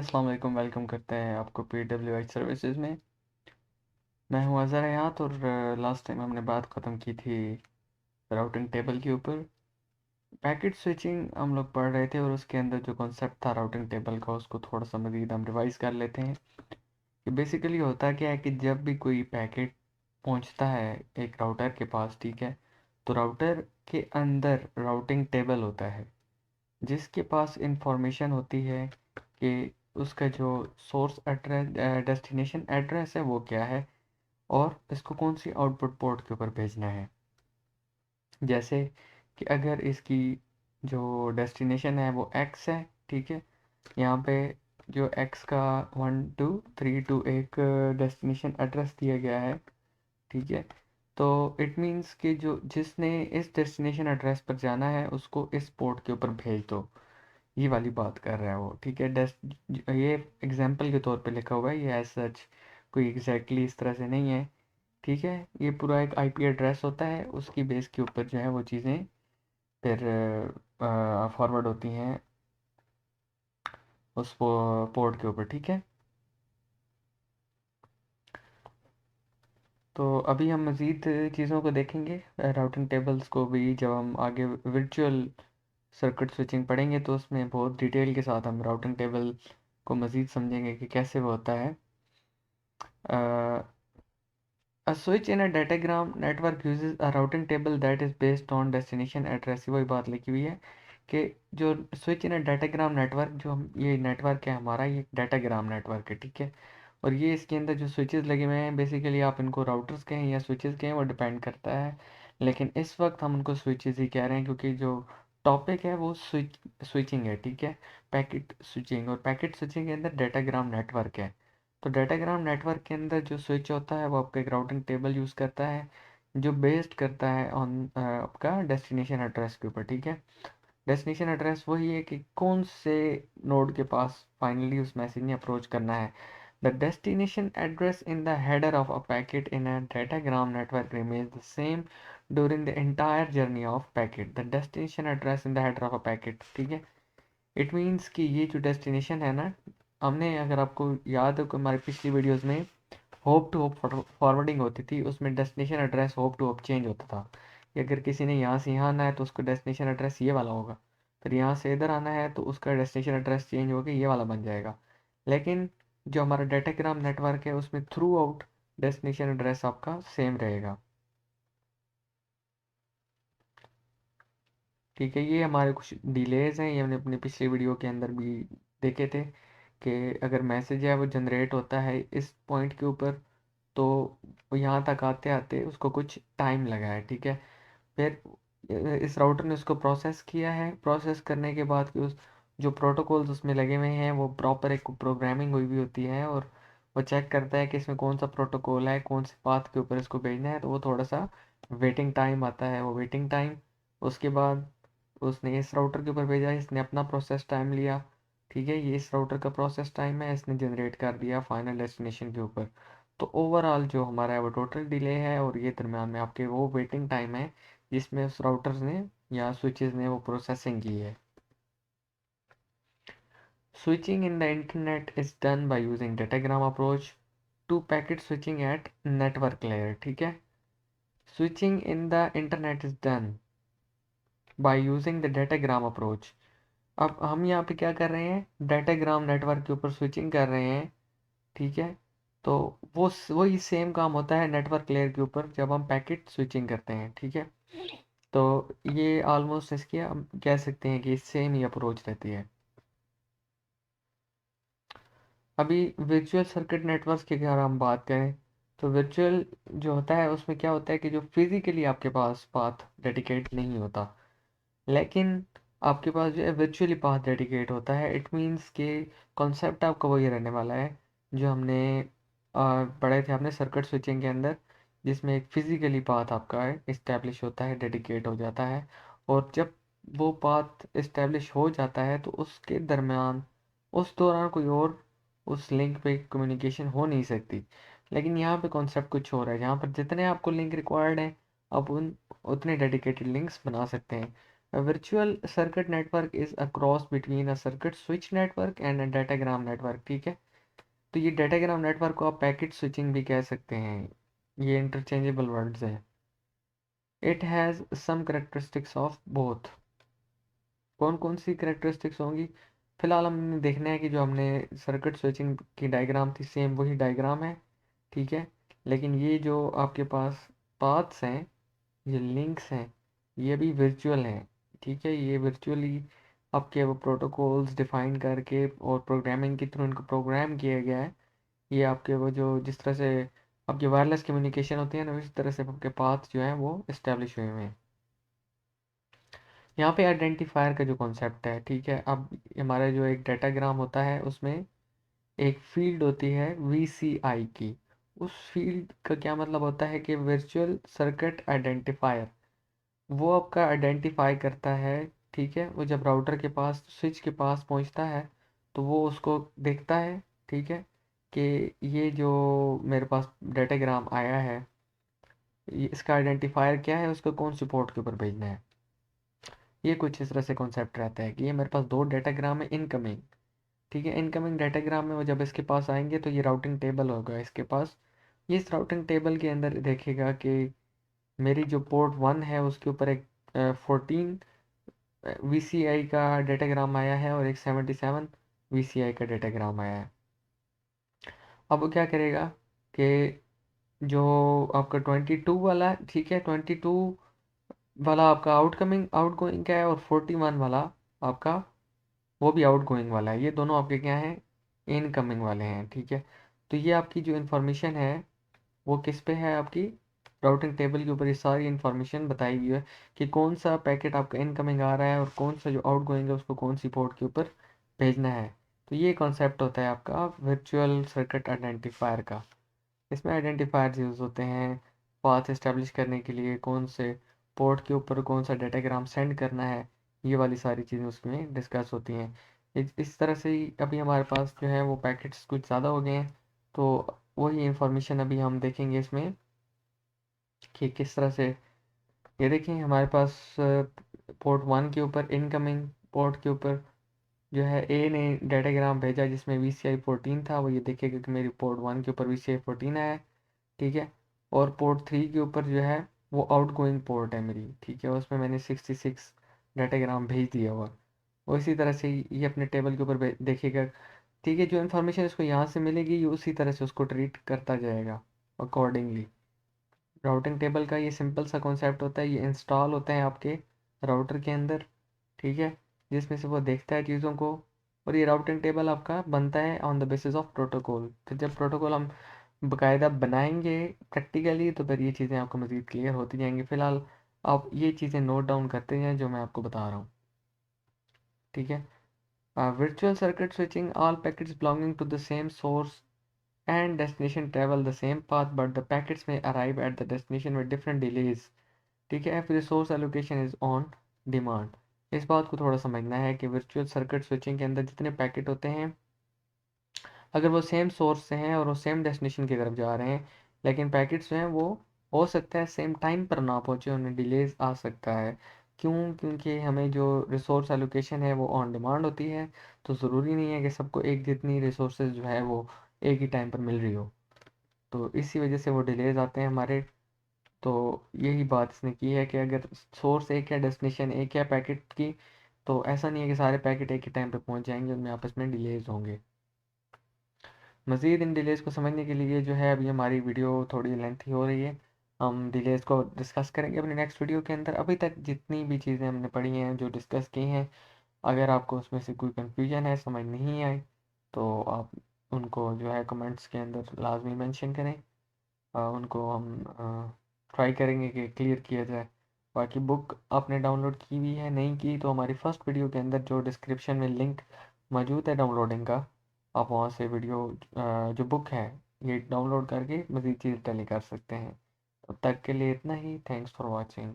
अस्सलाम वालेकुम। वेलकम करते हैं आपको PWI सर्विसेज में। मैं हूं अज़हर हयात और लास्ट टाइम हमने बात ख़त्म की थी राउटिंग टेबल के ऊपर। पैकेट स्विचिंग हम लोग पढ़ रहे थे और उसके अंदर जो कॉन्सेप्ट था राउटिंग टेबल का उसको थोड़ा सा मज़ीद हम रिवाइज़ कर लेते हैं कि बेसिकली होता क्या है कि जब भी कोई पैकेट पहुंचता है एक राउटर के पास, ठीक है, तो राउटर के अंदर राउटिंग टेबल होता है जिसके पास इंफॉर्मेशन होती है कि उसका जो सोर्स एड्रेस डेस्टिनेशन एड्रेस है वो क्या है और इसको कौन सी आउटपुट पोर्ट के ऊपर भेजना है। जैसे कि अगर इसकी जो डेस्टिनेशन है वो एक्स है, ठीक है, यहाँ पे जो एक्स का 1 2 3 2 एक डेस्टिनेशन एड्रेस दिया गया है, ठीक है, तो इट मीन्स कि जो जिसने इस डेस्टिनेशन एड्रेस पर जाना है उसको इस पोर्ट के ऊपर भेज दो, ये वाली बात कर रहा है वो, ठीक है। ये एग्जाम्पल के तौर पे लिखा हुआ है, ये एज सच कोई एग्जैक्टली इस तरह से नहीं है, ठीक है। ये पूरा एक आईपी एड्रेस होता है, उसकी बेस के ऊपर जो है वो चीज़ें फिर फॉरवर्ड होती हैं उस पोर्ट के ऊपर, ठीक है। तो अभी हम मज़ीद चीज़ों को देखेंगे, राउटिंग टेबल्स को भी जब हम आगे वर्चुअल सर्किट स्विचिंग पढ़ेंगे तो उसमें बहुत डिटेल के साथ हम राउटिंग टेबल को मज़ीद समझेंगे कि कैसे वो होता है। A switch in a datagram network uses a routing table that is based on destination address। वही बात लिखी हुई है कि जो switch in a datagram network, जो हम ये नेटवर्क है हमारा, ये डाटाग्राम नेटवर्क है, ठीक है। और ये इसके अंदर जो स्विचेस लगे हुए हैं, बेसिकली आप इनको राउटर्स कहें या स्विचेस कहें वो डिपेंड करता है, लेकिन इस वक्त हम उनको स्विचेस ही कह रहे हैं क्योंकि जो टॉपिक है वो स्विचिंग है, ठीक है, पैकेट स्विचिंग। और पैकेट स्विचिंग के अंदर डाटाग्राम नेटवर्क है। तो डाटाग्राम नेटवर्क के अंदर जो स्विच होता है वो आपका एक राउटिंग टेबल यूज़ करता है जो बेस्ड करता है ऑन आपका डेस्टिनेशन एड्रेस के ऊपर, ठीक है। डेस्टिनेशन एड्रेस वही है कि कौन से नोड के पास फाइनली उस मैसेज ने अप्रोच करना है। The destination address in the header of a packet in a datagram network remains the same during the entire journey of packet. The destination address in the header of a packet, ठीक है। It means कि ये जो destination है ना, हमने अगर आपको याद हो कि हमारी पिछली वीडियोस में होप टू होप फॉरवर्डिंग होती थी, उसमें destination address hop to hop change होता था कि अगर किसी ने यहाँ से यहाँ आना है तो उसका डेस्टिनेशन एड्रेस ये वाला होगा, फिर यहाँ से इधर आना है तो उसका डेस्टिनेशन एड्रेस चेंज होकर ये वाला बन जाएगा। लेकिन जो हमारा डाटाग्राम नेटवर्क है उसमें थ्रू आउट डेस्टिनेशन एड्रेस आपका सेम रहेगा, ठीक है। ये हमारे कुछ डिलेज हैं, ये हमने अपनी पिछली वीडियो के अंदर भी देखे थे कि अगर मैसेज है वो जनरेट होता है इस पॉइंट के ऊपर तो वो यहाँ तक आते आते उसको कुछ टाइम लगा है, ठीक है। फिर इस राउटर ने उसको प्रोसेस किया है, प्रोसेस करने के बाद कि उस जो प्रोटोकॉल्स उसमें लगे हुए हैं वो प्रॉपर एक प्रोग्रामिंग हुई हुई होती है और वो चेक करता है कि इसमें कौन सा प्रोटोकॉल है, कौन से पाथ के ऊपर इसको भेजना है, तो वो थोड़ा सा वेटिंग टाइम आता है, वो वेटिंग टाइम उसके बाद उसने इस राउटर के ऊपर भेजा, इसने अपना प्रोसेस टाइम लिया, ठीक है, ये इस राउटर का प्रोसेस टाइम है, इसने जनरेट कर दिया फाइनल डेस्टिनेशन के ऊपर। तो ओवरऑल जो हमारा है वो टोटल डिले है और ये दरम्यान में आपके वो वेटिंग टाइम है जिसमें उस राउटर्स ने या स्विचेस ने वो प्रोसेसिंग की है। Switching in the internet is done by using datagram approach to packet switching at network layer, ठीक है। Switching in the internet is done by using the datagram approach. अब हम यहाँ पे क्या कर रहे हैं, डाटाग्राम नेटवर्क के ऊपर स्विचिंग कर रहे हैं, ठीक है। तो वो वही सेम काम होता है नेटवर्क लेयर के ऊपर जब हम पैकेट स्विचिंग करते हैं, ठीक है। तो ये ऑलमोस्ट इसकी हम कह सकते हैं कि सेम ही अप्रोच रहती है। अभी वर्चुअल सर्किट नेटवर्क की अगर हम बात करें तो वर्चुअल जो होता है उसमें क्या होता है कि जो फिजिकली आपके पास पाथ डेडिकेट नहीं होता, लेकिन आपके पास जो है वर्चुअली पाथ डेडिकेट होता है। इट मीन्स के कॉन्सेप्ट आपका वही रहने वाला है जो हमने पढ़े थे अपने सर्किट स्विचिंग के अंदर, जिसमें एक फिजिकली पाथ आपका है इस्टेब्लिश होता है, डेडिकेट हो जाता है, और जब वो पाथ इस्टेब्लिश हो जाता है तो उसके दरमियान उस दौरान कोई और उस लिंक पे कम्युनिकेशन हो नहीं सकती। लेकिन यहाँ पे कॉन्सेप्ट कुछ और है, जहाँ पर जितने आपको लिंक रिक्वायर्ड हैं आप उन उतने डेडिकेटेड लिंक्स बना सकते हैं। Virtual circuit network is a cross between a circuit switch network and a datagram network, ठीक है। तो ये डाटाग्राम नेटवर्क को आप पैकेट स्विचिंग भी कह सकते हैं, ये इंटरचेंजेबल वर्ड्स हैं। It has some characteristics of both. कौन कौन सी करेक्टरिस्टिक्स होंगी? फिलहाल हमने देखना है कि जो हमने सर्किट स्विचिंग की डायग्राम थी सेम वही डायग्राम है, ठीक है। लेकिन ये जो आपके पास पाथ्स हैं, ये लिंक्स हैं, ये भी वर्चुअल हैं, ठीक है। ये वर्चुअली आपके वो प्रोटोकॉल्स डिफाइन करके और प्रोग्रामिंग के थ्रू इनको प्रोग्राम किया गया है। ये आपके वो जो जिस तरह से आपकी वायरलेस कम्युनिकेशन होती है ना, उसी तरह से आपके पाथ जो है वो इस्टेब्लिश हुए हुए हैं। यहाँ पे आइडेंटिफायर का जो कॉन्सेप्ट है, ठीक है। अब हमारा जो एक डाटाग्राम होता है उसमें एक फील्ड होती है VCI की। उस फील्ड का क्या मतलब होता है कि वर्चुअल सर्किट आइडेंटिफायर, वो आपका आइडेंटिफाई करता है, ठीक है। वो जब राउटर के पास स्विच के पास पहुंचता है तो वो उसको देखता है, ठीक है, कि ये जो मेरे पास डाटाग्राम आया है, इसका आइडेंटिफायर क्या है, उसको कौन सी पोर्ट के ऊपर भेजना है। ये कुछ इस तरह से कॉन्सेप्ट रहता है कि ये मेरे पास दो डाटाग्राम है इनकमिंग, ठीक है। इनकमिंग डाटाग्राम में वो जब इसके पास आएंगे तो ये राउटिंग टेबल होगा इसके पास। ये इस राउटिंग टेबल के अंदर देखेगा कि मेरी जो पोर्ट 1 है उसके ऊपर एक 14 VCI का डाटाग्राम आया है और एक 77 VCI का डाटाग्राम आया है। अब वो क्या करेगा कि जो आपका 22 वाला है, ठीक है, 22 वाला आपका आउटकमिंग आउटगोइंग का है और 41 वाला आपका वो भी आउटगोइंग वाला है। ये दोनों आपके क्या हैं, इनकमिंग वाले हैं, ठीक है। तो ये आपकी जो इन्फॉर्मेशन है वो किस पे है, आपकी राउटिंग टेबल के ऊपर ये सारी इन्फॉर्मेशन बताई हुई है कि कौन सा पैकेट आपका इनकमिंग आ रहा है और कौन सा जो आउटगोइंग है उसको कौन सी पोर्ट के ऊपर भेजना है। तो ये कॉन्सेप्ट होता है आपका वर्चुअल सर्किट आइडेंटिफायर का। इसमें आइडेंटिफायर्स यूज़ होते हैं पाथ इस्टेब्लिश करने के लिए, कौन से पोर्ट के ऊपर कौन सा डाटाग्राम सेंड करना है, ये वाली सारी चीज़ें उसमें डिस्कस होती हैं। इस तरह से ही अभी हमारे पास जो है वो पैकेट्स कुछ ज़्यादा हो गए हैं, तो वही इंफॉर्मेशन अभी हम देखेंगे इसमें कि किस तरह से। ये देखें हमारे पास पोर्ट 1 के ऊपर इनकमिंग पोर्ट के ऊपर जो है ए ने डाटाग्राम भेजा जिसमें VCI 14 था, वो ये देखेगा कि मेरी पोर्ट 1 के ऊपर VCI 14 आया है, ठीक है। और पोर्ट 3 के ऊपर जो है वो आउटगोइंग पोर्ट है मेरी, ठीक है, उसमें मैंने 66 डाटाग्राम भेज दिया हुआ। और इसी तरह से ये अपने टेबल के ऊपर देखेगा, ठीक है। जो इन्फॉर्मेशन इसको यहाँ से मिलेगी ये उसी तरह से उसको ट्रीट करता जाएगा अकॉर्डिंगली। राउटिंग टेबल का ये सिंपल सा कॉन्सेप्ट होता है, ये इंस्टॉल होता है आपके राउटर के अंदर, ठीक है, जिसमें से वो देखता है चीज़ों को। और ये राउटिंग टेबल आपका बनता है on the basis of protocol. तो जब प्रोटोकॉल हम बाकायदा बनाएंगे प्रैक्टिकली तो फिर ये चीज़ें आपको मज़ीद क्लियर होती जाएंगी। फ़िलहाल आप ये चीज़ें नोट डाउन करते जाएं जो मैं आपको बता रहा हूँ, ठीक है। Virtual circuit switching, all packets belonging to the same source and destination travel the same path, but the packets may arrive at the destination with different delays, ठीक है। If resource allocation is on demand, इस बात को थोड़ा समझना है कि virtual circuit switching के अंदर जितने पैकेट होते हैं अगर वो सेम सोर्स से हैं और वो सेम डेस्टिनेशन की तरफ जा रहे हैं, लेकिन पैकेट्स जो हैं वो हो सकता है सेम टाइम पर ना पहुँचे, उन्हें डिलेज आ सकता है। क्यों? क्योंकि हमें जो रिसोर्स एलोकेशन है वो ऑन डिमांड होती है, तो ज़रूरी नहीं है कि सबको एक जितनी रिसोर्सेज जो है वो एक ही टाइम पर मिल रही हो, तो इसी वजह से वो डिलेज आते हैं हमारे। तो यही बात इसने की है कि अगर सोर्स एक है डेस्टिनेशन एक है पैकेट की, तो ऐसा नहीं है कि सारे पैकेट एक ही टाइम पर पहुँच जाएंगे, उनमें आपस में डिलेज होंगे। मज़ीद इन डिलेज़ को समझने के लिए जो है अभी हमारी वीडियो थोड़ी लेंथी हो रही है, हम डिलेज़ को डिस्कस करेंगे अपने नेक्स्ट वीडियो के अंदर। अभी तक जितनी भी चीज़ें हमने पढ़ी हैं जो डिस्कस की हैं, अगर आपको उसमें से कोई कन्फ्यूजन है, समझ नहीं आई, तो आप उनको जो है कमेंट्स के अंदर लाजमी मेंशन करें। उनको हम ट्राई करेंगे कि क्लियर किया जाए। बाकी बुक आपने डाउनलोड की हुई है, नहीं की तो हमारी फ़र्स्ट वीडियो के अंदर जो डिस्क्रिप्शन में लिंक मौजूद है डाउनलोडिंग का, आप वहाँ से वीडियो जो बुक है ये डाउनलोड करके मज़ीद चीज़ टैली कर सकते हैं। तब तक के लिए इतना ही। Thanks for watching.